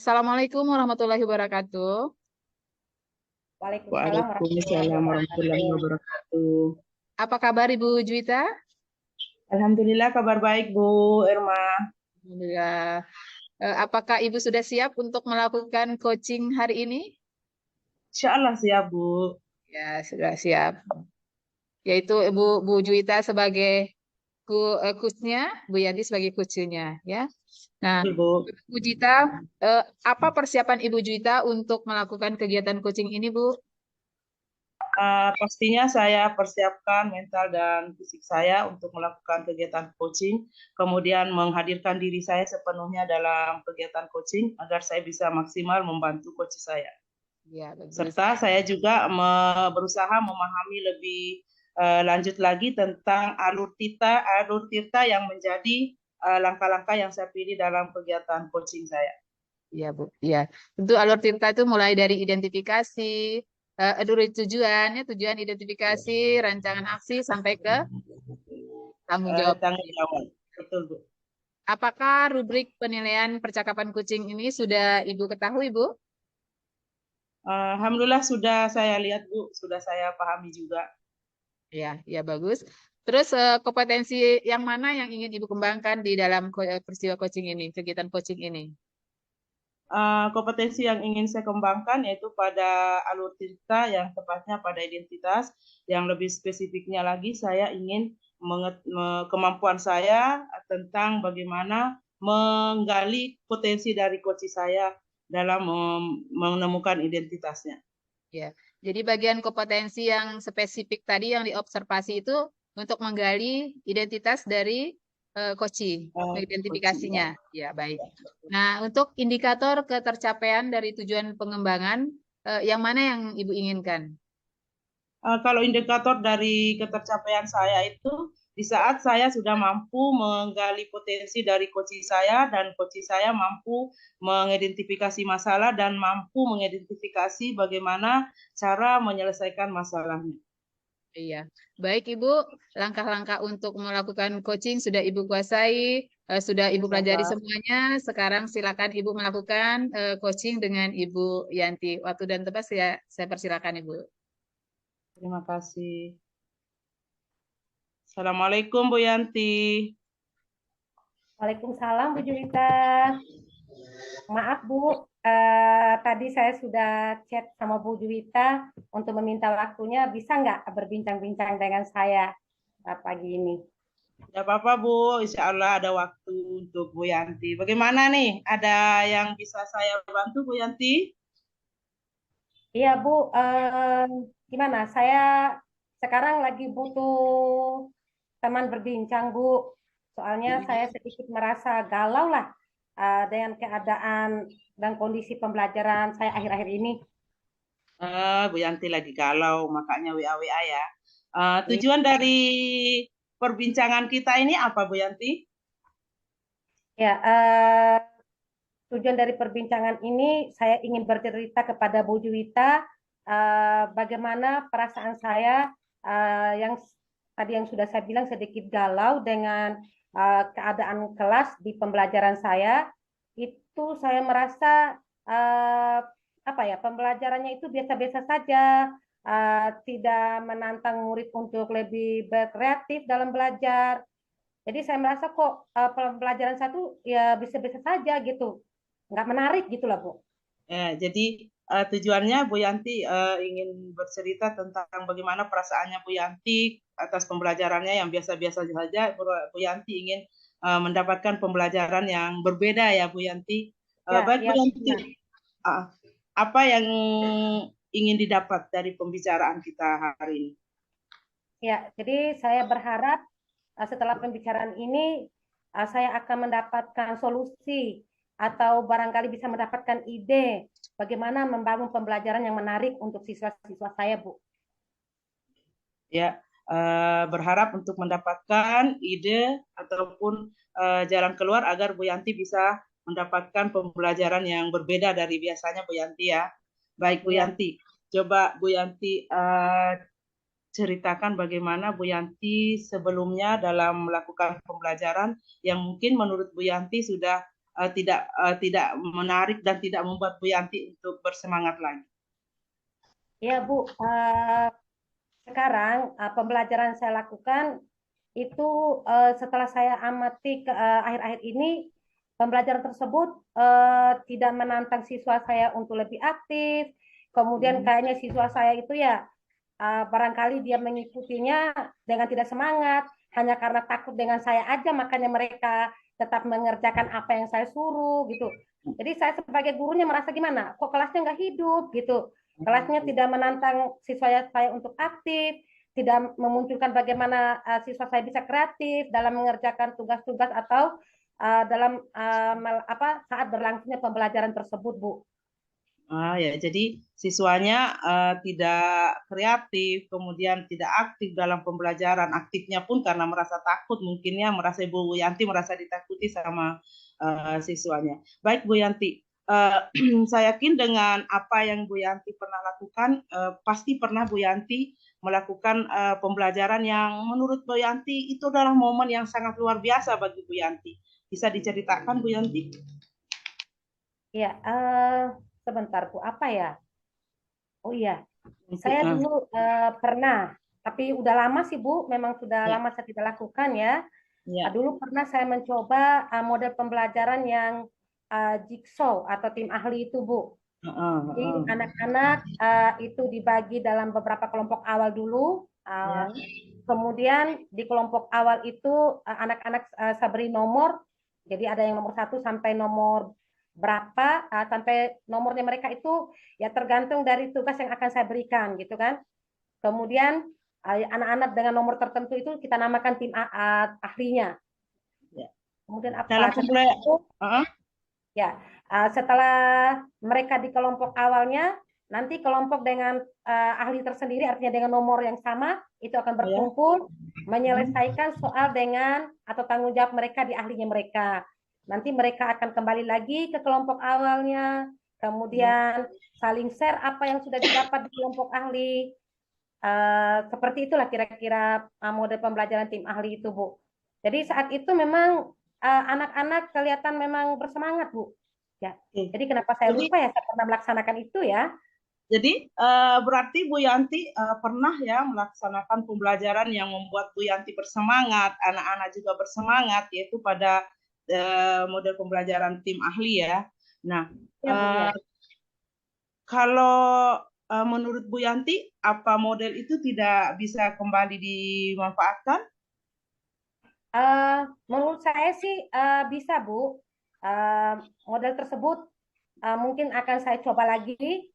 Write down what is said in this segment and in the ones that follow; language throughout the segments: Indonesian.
Assalamualaikum warahmatullahi wabarakatuh. Waalaikumsalam warahmatullahi Waalaikumsalam warahmatullahi wabarakatuh. wabarakatuh. Apa kabar Ibu Juwita? Alhamdulillah kabar baik Bu Irma. Alhamdulillah. Apakah Ibu sudah siap untuk melakukan coaching hari ini? Insya Allah siap Bu. Ya, sudah siap. Yaitu Bu Juwita sebagai coachnya, Bu Yanti sebagai coachnya, ya. Nah, Betul Bu. Bu Juwita, apa persiapan Ibu Juwita untuk melakukan kegiatan coaching ini, Bu? Pastinya saya persiapkan mental dan fisik saya untuk melakukan kegiatan coaching, kemudian menghadirkan diri saya sepenuhnya dalam kegiatan coaching agar saya bisa maksimal membantu coach saya. Ya, bagus. Serta saya juga berusaha memahami lebih lanjut lagi tentang alur tirta yang menjadi langkah-langkah yang saya pilih dalam kegiatan coaching saya. Iya, Bu. Iya. Tentu alur tirta itu mulai dari identifikasi, tujuan identifikasi, rancangan aksi sampai ke tanggung jawab. Tanggung jawab. Betul, Bu. Apakah rubrik penilaian percakapan kucing ini sudah Ibu ketahui, Bu? Alhamdulillah sudah saya lihat, Bu. Sudah saya pahami juga. Ya, ya bagus. Terus kompetensi yang mana yang ingin Ibu kembangkan di dalam peristiwa coaching ini, kegiatan coaching ini? Kompetensi yang ingin saya kembangkan yaitu pada alur cerita, yang tepatnya pada identitas. Yang lebih spesifiknya lagi, saya ingin kemampuan saya tentang bagaimana menggali potensi dari coach saya dalam menemukan identitasnya. Ya, jadi bagian kompetensi yang spesifik tadi yang diobservasi itu untuk menggali identitas dari coaching, identifikasinya. Ya, baik. Nah, untuk indikator ketercapaian dari tujuan pengembangan, yang mana yang Ibu inginkan? Kalau indikator dari ketercapaian saya itu di saat saya sudah mampu menggali potensi dari coach saya dan coach saya mampu mengidentifikasi masalah dan mampu mengidentifikasi bagaimana cara menyelesaikan masalahnya. Iya, baik Ibu. Langkah-langkah untuk melakukan coaching sudah Ibu kuasai, sudah Ibu pelajari semuanya. Sekarang silakan Ibu melakukan coaching dengan Ibu Yanti. Waktu dan tempat saya persilakan Ibu. Terima kasih. Assalamualaikum Bu Yanti. Waalaikumsalam Bu Juwita. Maaf Bu, tadi saya sudah chat sama Bu Juwita untuk meminta waktunya. Bisa nggak berbincang-bincang dengan saya pagi ini? Tidak apa-apa Bu, insya Allah ada waktu untuk Bu Yanti. Bagaimana nih? Ada yang bisa saya bantu Bu Yanti? Iya Bu, gimana? Saya sekarang lagi butuh teman berbincang Bu. Soalnya saya sedikit merasa galau lah dengan keadaan dan kondisi pembelajaran saya akhir-akhir ini. Bu Yanti lagi galau, makanya WA-WA ya. Tujuan dari perbincangan kita ini apa Bu Yanti? Ya, tujuan dari perbincangan ini saya ingin bercerita kepada Bu Juwita bagaimana perasaan saya yang tadi yang sudah saya bilang sedikit galau dengan keadaan kelas di pembelajaran saya. Itu saya merasa apa ya, pembelajarannya itu biasa-biasa saja, tidak menantang murid untuk lebih berkreatif dalam belajar. Jadi saya merasa kok pembelajaran satu ya bisa-bisa saja gitu, nggak menarik gitu lah Bu. Jadi tujuannya Bu Yanti ingin bercerita tentang bagaimana perasaannya Bu Yanti atas pembelajarannya yang biasa-biasa saja. Bu Yanti ingin mendapatkan pembelajaran yang berbeda ya Bu Yanti. Baik Bu Yanti, apa yang ingin didapat dari pembicaraan kita hari ini? Ya, jadi saya berharap setelah pembicaraan ini saya akan mendapatkan solusi atau barangkali bisa mendapatkan ide bagaimana membangun pembelajaran yang menarik untuk siswa-siswa saya, Bu. Ya, berharap untuk mendapatkan ide ataupun jalan keluar agar Bu Yanti bisa mendapatkan pembelajaran yang berbeda dari biasanya Bu Yanti ya. Baik Bu Yanti, coba Bu Yanti ceritakan bagaimana Bu Yanti sebelumnya dalam melakukan pembelajaran yang mungkin menurut Bu Yanti sudah tidak menarik dan tidak membuat Bu Yanti untuk bersemangat lagi? Ya Bu, sekarang pembelajaran saya lakukan itu setelah saya amati akhir-akhir ini, pembelajaran tersebut tidak menantang siswa saya untuk lebih aktif. Kemudian kayaknya siswa saya itu ya barangkali dia mengikutinya dengan tidak semangat, hanya karena takut dengan saya aja, makanya mereka tetap mengerjakan apa yang saya suruh gitu. Jadi saya sebagai gurunya merasa gimana? Kok kelasnya nggak hidup gitu? Kelasnya tidak menantang siswa saya untuk aktif, tidak memunculkan bagaimana siswa saya bisa kreatif dalam mengerjakan tugas-tugas atau dalam saat berlangsungnya pembelajaran tersebut, Bu. Ya, jadi siswanya tidak kreatif, kemudian tidak aktif dalam pembelajaran. Aktifnya pun karena merasa takut, mungkinnya merasa Bu Yanti merasa ditakuti sama siswanya. Baik Bu Yanti, saya yakin dengan apa yang Bu Yanti pernah lakukan, pasti pernah Bu Yanti melakukan pembelajaran yang menurut Bu Yanti itu adalah momen yang sangat luar biasa bagi Bu Yanti. Bisa diceritakan Bu Yanti? Ya, sebentar Bu, apa ya? Oh iya, saya dulu pernah, tapi udah lama sih Bu, memang sudah lama saya tidak lakukan ya. Dulu pernah saya mencoba model pembelajaran yang jigsaw atau tim ahli itu Bu. Jadi anak-anak itu dibagi dalam beberapa kelompok awal dulu. Kemudian di kelompok awal itu anak-anak saya beri nomor. Jadi ada yang nomor 1 sampai nomor berapa, sampai nomornya mereka itu ya tergantung dari tugas yang akan saya berikan gitu kan. Kemudian anak-anak dengan nomor tertentu itu kita namakan tim ahlinya. Kemudian apa? Setelah itu, ya, setelah mereka di kelompok awalnya, nanti kelompok dengan ahli tersendiri, artinya dengan nomor yang sama, itu akan berkumpul menyelesaikan soal dengan atau tanggung jawab mereka di ahlinya mereka. Nanti mereka akan kembali lagi ke kelompok awalnya, kemudian saling share apa yang sudah didapat di kelompok ahli. Seperti itulah kira-kira model pembelajaran tim ahli itu, Bu. Jadi saat itu memang anak-anak kelihatan memang bersemangat, Bu. Ya. Jadi kenapa saya lupa ya saya pernah melaksanakan itu ya. Jadi berarti Bu Yanti pernah ya melaksanakan pembelajaran yang membuat Bu Yanti bersemangat, anak-anak juga bersemangat, yaitu pada model pembelajaran tim ahli ya. Nah, Ya, Bu, ya. Kalau menurut Bu Yanti, apa model itu tidak bisa kembali dimanfaatkan? Menurut saya sih bisa, Bu. Model tersebut mungkin akan saya coba lagi,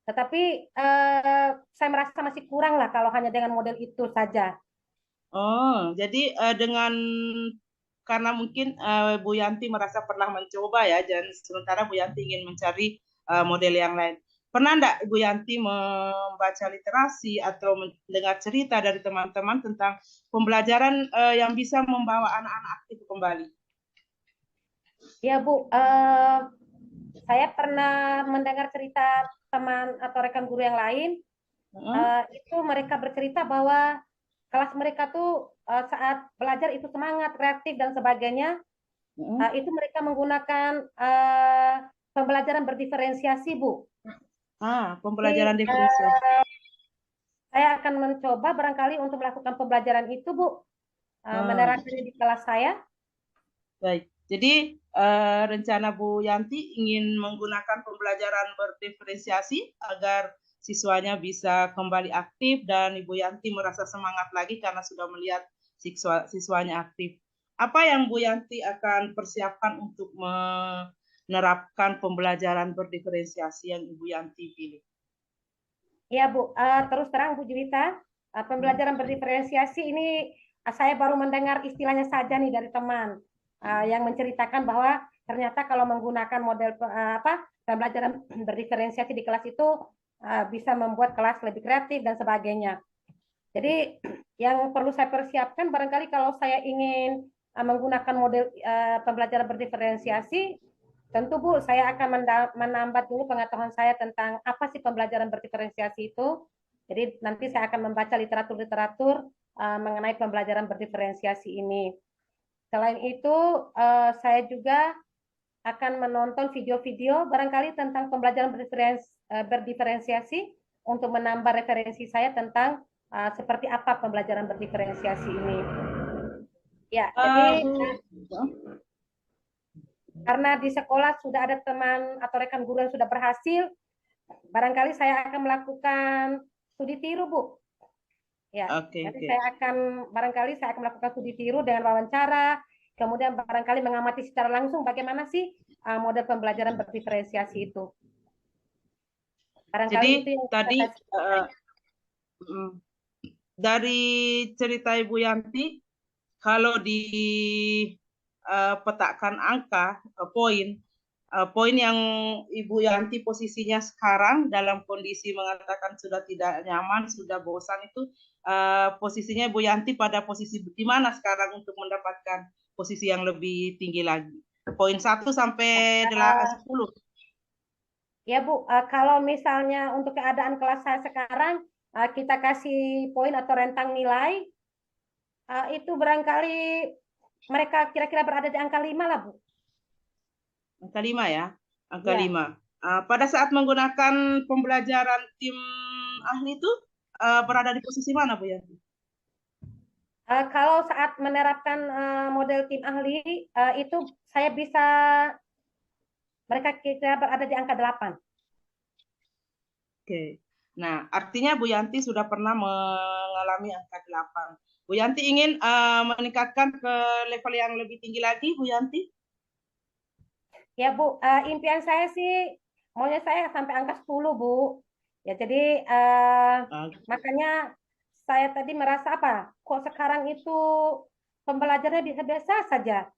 tetapi saya merasa masih kurang lah kalau hanya dengan model itu saja. Oh, jadi karena mungkin Bu Yanti merasa pernah mencoba ya, dan sementara Bu Yanti ingin mencari model yang lain. Pernah enggak Bu Yanti membaca literasi atau mendengar cerita dari teman-teman tentang pembelajaran yang bisa membawa anak-anak aktif kembali? Ya, Bu. Saya pernah mendengar cerita teman atau rekan guru yang lain. Itu mereka bercerita bahwa kelas mereka tuh saat belajar itu semangat, kreatif dan sebagainya. Itu mereka menggunakan pembelajaran berdiferensiasi, Bu. Pembelajaran diferensiasi. Saya akan mencoba barangkali untuk melakukan pembelajaran itu, Bu. Menerapkannya di kelas saya. Baik. Jadi rencana Bu Yanti ingin menggunakan pembelajaran berdiferensiasi agar siswanya bisa kembali aktif dan Ibu Yanti merasa semangat lagi karena sudah melihat siswanya aktif. Apa yang Bu Yanti akan persiapkan untuk menerapkan pembelajaran berdiferensiasi yang Ibu Yanti pilih? Ya, Bu. Terus terang, Bu Juwita, pembelajaran berdiferensiasi ini saya baru mendengar istilahnya saja nih dari teman yang menceritakan bahwa ternyata kalau menggunakan model pembelajaran berdiferensiasi di kelas itu bisa membuat kelas lebih kreatif dan sebagainya. Jadi yang perlu saya persiapkan barangkali kalau saya ingin menggunakan model pembelajaran berdiferensiasi, tentu Bu, saya akan menambah dulu pengetahuan saya tentang apa sih pembelajaran berdiferensiasi itu. Jadi nanti saya akan membaca literatur-literatur mengenai pembelajaran berdiferensiasi ini. Selain itu, saya juga akan menonton video-video barangkali tentang pembelajaran berdiferensiasi untuk menambah referensi saya tentang seperti apa pembelajaran berdiferensiasi ini. Ya, jadi karena di sekolah sudah ada teman atau rekan guru yang sudah berhasil, barangkali saya akan melakukan studi tiru, Bu. Ya, nanti barangkali saya akan melakukan studi tiru dengan wawancara, kemudian barangkali mengamati secara langsung bagaimana sih model pembelajaran berdiferensiasi itu. Barangkali jadi itu yang tadi dari cerita Ibu Yanti, kalau dipetakan angka, poin yang Ibu Yanti posisinya sekarang dalam kondisi mengatakan sudah tidak nyaman, sudah bosan itu, posisinya Ibu Yanti pada posisi di mana sekarang untuk mendapatkan posisi yang lebih tinggi lagi? Poin 1 sampai 10. Ya Bu, kalau misalnya untuk keadaan kelas saya sekarang, kita kasih poin atau rentang nilai, itu barangkali mereka kira-kira berada di angka 5 lah Bu. Angka 5 ya, angka 5. Pada saat menggunakan pembelajaran tim ahli itu berada di posisi mana Bu Yanti? Kalau saat menerapkan model tim ahli, itu saya bisa, mereka kira berada di angka 8. Oke. Nah, artinya Bu Yanti sudah pernah mengalami angka 8. Bu Yanti ingin meningkatkan ke level yang lebih tinggi lagi, Bu Yanti? Ya Bu, impian saya sih maunya saya sampai angka 10 Bu. Ya jadi makanya saya tadi merasa apa? Kok sekarang itu pembelajarannya biasa-biasa saja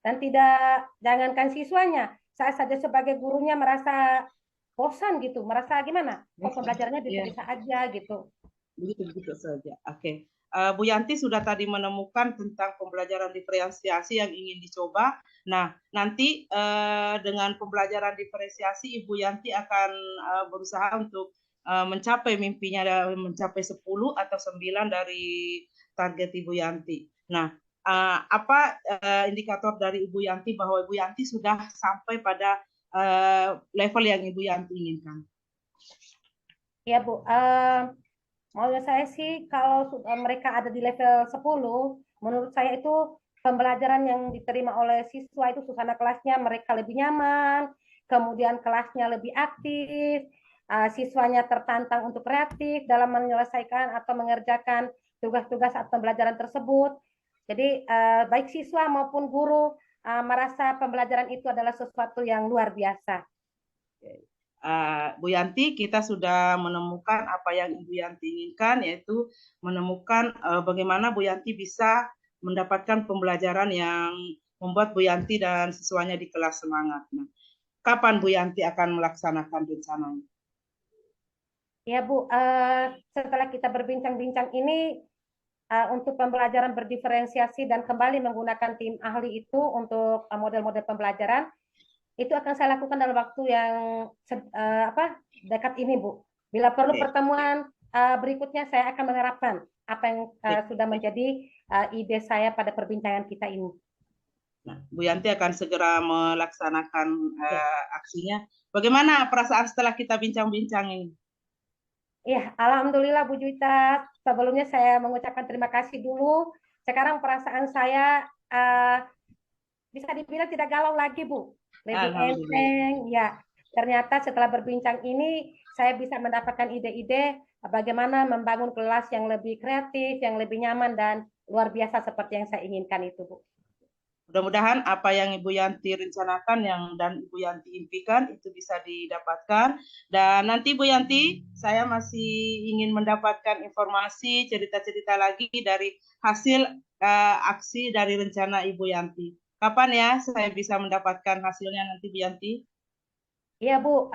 dan tidak, jangankan siswanya, saya saja sebagai gurunya merasa bosan gitu, merasa gimana? Kok pembelajarannya bisa-bisa aja gitu. Begitu saja. Oke. Bu Yanti sudah tadi menemukan tentang pembelajaran diferensiasi yang ingin dicoba. Nah, nanti dengan pembelajaran diferensiasi Ibu Yanti akan berusaha untuk mencapai mimpinya, mencapai 10 atau 9 dari target Ibu Yanti. Nah, apa indikator dari Ibu Yanti bahwa Ibu Yanti sudah sampai pada level yang Ibu Yanti inginkan? Ya Bu, menurut saya sih kalau mereka ada di level 10, menurut saya itu pembelajaran yang diterima oleh siswa itu suasana kelasnya mereka lebih nyaman, kemudian kelasnya lebih aktif, siswanya tertantang untuk kreatif dalam menyelesaikan atau mengerjakan tugas-tugas atau pembelajaran tersebut. Jadi baik siswa maupun guru merasa pembelajaran itu adalah sesuatu yang luar biasa. Bu Yanti, kita sudah menemukan apa yang Ibu Yanti inginkan, yaitu menemukan bagaimana Bu Yanti bisa mendapatkan pembelajaran yang membuat Bu Yanti dan siswanya di kelas semangat. Nah, kapan Bu Yanti akan melaksanakan rencananya? Ya Bu, setelah kita berbincang-bincang ini, untuk pembelajaran berdiferensiasi dan kembali menggunakan tim ahli itu untuk model-model pembelajaran, itu akan saya lakukan dalam waktu yang dekat ini, Bu. Bila perlu pertemuan berikutnya, saya akan menerapkan apa yang sudah menjadi ide saya pada perbincangan kita ini. Nah, Bu Yanti akan segera melaksanakan aksinya. Bagaimana perasaan setelah kita bincang-bincang ini? Ya, alhamdulillah Bu Juwita. Sebelumnya saya mengucapkan terima kasih dulu. Sekarang perasaan saya bisa dibilang tidak galau lagi, Bu. Lebih enteng, ya. Ternyata setelah berbincang ini, saya bisa mendapatkan ide-ide bagaimana membangun kelas yang lebih kreatif, yang lebih nyaman, dan luar biasa seperti yang saya inginkan itu, Bu. Mudah-mudahan apa yang Ibu Yanti rencanakan dan Ibu Yanti impikan itu bisa didapatkan. Dan nanti Bu Yanti, saya masih ingin mendapatkan informasi, cerita-cerita lagi dari hasil aksi dari rencana Ibu Yanti. Kapan ya saya bisa mendapatkan hasilnya nanti Bu Yanti? Iya Bu,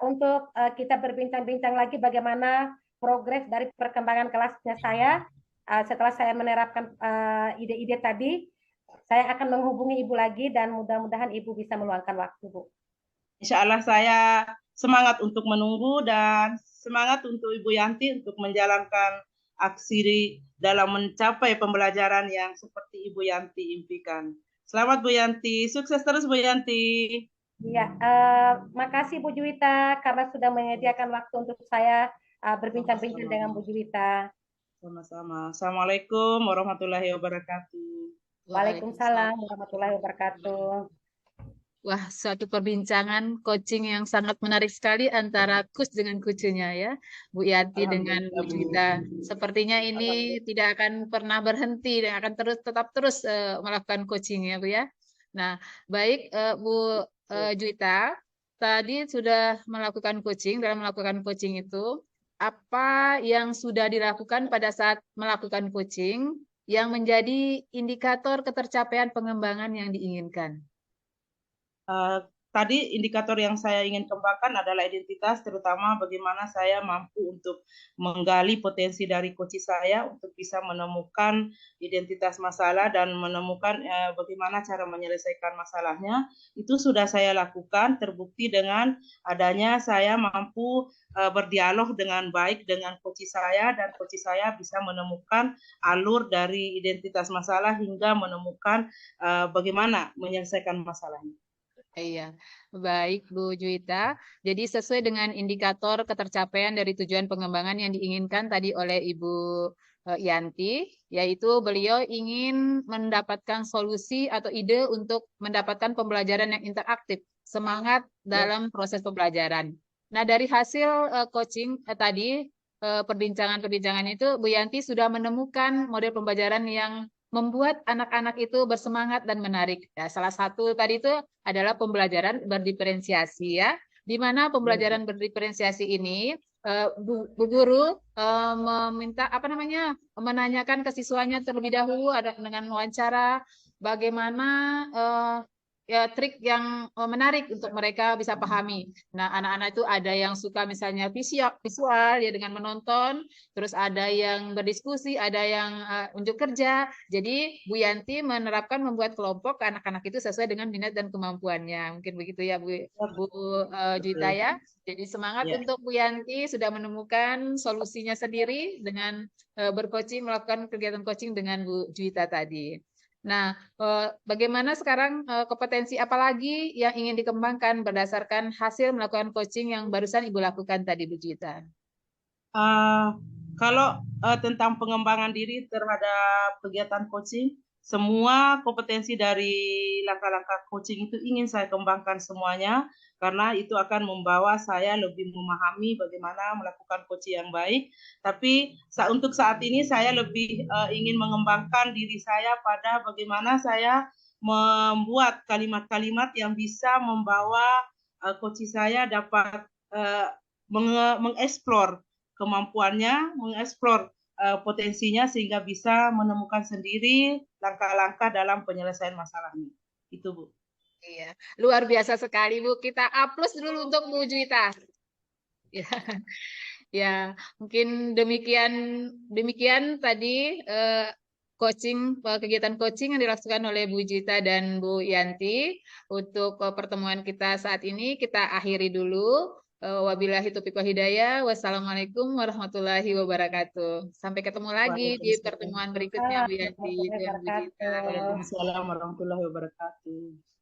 untuk kita berbincang-bincang lagi bagaimana progres dari perkembangan kelasnya saya setelah saya menerapkan ide-ide tadi, saya akan menghubungi Ibu lagi dan mudah-mudahan Ibu bisa meluangkan waktu, Bu. Insya Allah saya semangat untuk menunggu dan semangat untuk Ibu Yanti untuk menjalankan aksi dalam mencapai pembelajaran yang seperti Ibu Yanti impikan. Selamat Bu Yanti, sukses terus Bu Yanti. Ya, makasih Bu Juwita karena sudah menyediakan waktu untuk saya berbincang-bincang dengan Bu Juwita. Sama-sama. Assalamualaikum warahmatullahi wabarakatuh. Waalaikumsalam warahmatullahi wabarakatuh. Wah, suatu perbincangan coaching yang sangat menarik sekali antara coach dengan coachnya ya, Bu Yanti dengan Bu Juwita. Sepertinya ini tidak akan pernah berhenti dan akan tetap terus melakukan coaching ya Bu ya. Nah, baik Bu Juwita, tadi sudah melakukan coaching. Dalam melakukan coaching itu, apa yang sudah dilakukan pada saat melakukan coaching yang menjadi indikator ketercapaian pengembangan yang diinginkan? Tadi indikator yang saya ingin kembangkan adalah identitas, terutama bagaimana saya mampu untuk menggali potensi dari coach saya untuk bisa menemukan identitas masalah dan menemukan bagaimana cara menyelesaikan masalahnya. Itu sudah saya lakukan, terbukti dengan adanya saya mampu berdialog dengan baik dengan coach saya, dan coach saya bisa menemukan alur dari identitas masalah hingga menemukan bagaimana menyelesaikan masalahnya. Iya, baik Bu Juwita. Jadi sesuai dengan indikator ketercapaian dari tujuan pengembangan yang diinginkan tadi oleh Ibu Yanti, yaitu beliau ingin mendapatkan solusi atau ide untuk mendapatkan pembelajaran yang interaktif, semangat dalam proses pembelajaran. Nah, dari hasil coaching tadi, perbincangan-perbincangan itu, Bu Yanti sudah menemukan model pembelajaran yang membuat anak-anak itu bersemangat dan menarik. Ya, salah satu tadi itu adalah pembelajaran berdiferensiasi ya, di mana pembelajaran berdiferensiasi ini Bu Guru meminta menanyakan ke siswanya terlebih dahulu ada dengan wawancara bagaimana ya trik yang menarik untuk mereka bisa pahami. Nah, anak-anak itu ada yang suka misalnya visual ya dengan menonton, terus ada yang berdiskusi, ada yang unjuk kerja. Jadi Bu Yanti menerapkan membuat kelompok anak-anak itu sesuai dengan minat dan kemampuannya. Mungkin begitu ya Bu Juwita ya. Jadi semangat untuk Bu Yanti sudah menemukan solusinya sendiri dengan bercoaching, melakukan kegiatan coaching dengan Bu Juwita tadi. Nah, bagaimana sekarang kompetensi apa lagi yang ingin dikembangkan berdasarkan hasil melakukan coaching yang barusan Ibu lakukan tadi, Bu Juwita? Kalau tentang pengembangan diri terhadap kegiatan coaching, semua kompetensi dari langkah-langkah coaching itu ingin saya kembangkan semuanya, karena itu akan membawa saya lebih memahami bagaimana melakukan coaching yang baik. Tapi untuk saat ini saya lebih ingin mengembangkan diri saya pada bagaimana saya membuat kalimat-kalimat yang bisa membawa coaching saya dapat mengeksplor kemampuannya, mengeksplor potensinya sehingga bisa menemukan sendiri langkah-langkah dalam penyelesaian masalahnya. Itu Bu. Iya, luar biasa sekali Bu. Kita aplaus dulu untuk Bu Juwita. Ya, ya mungkin demikian tadi kegiatan coaching yang dilakukan oleh Bu Juwita dan Bu Yanti. Untuk pertemuan kita saat ini kita akhiri dulu. Wabillahi taufiq wal hidayah. Wassalamualaikum warahmatullahi wabarakatuh. Sampai ketemu lagi di pertemuan berikutnya Bu Yanti dan Bu Juwita. Waalaikumsalam warahmatullahi wabarakatuh.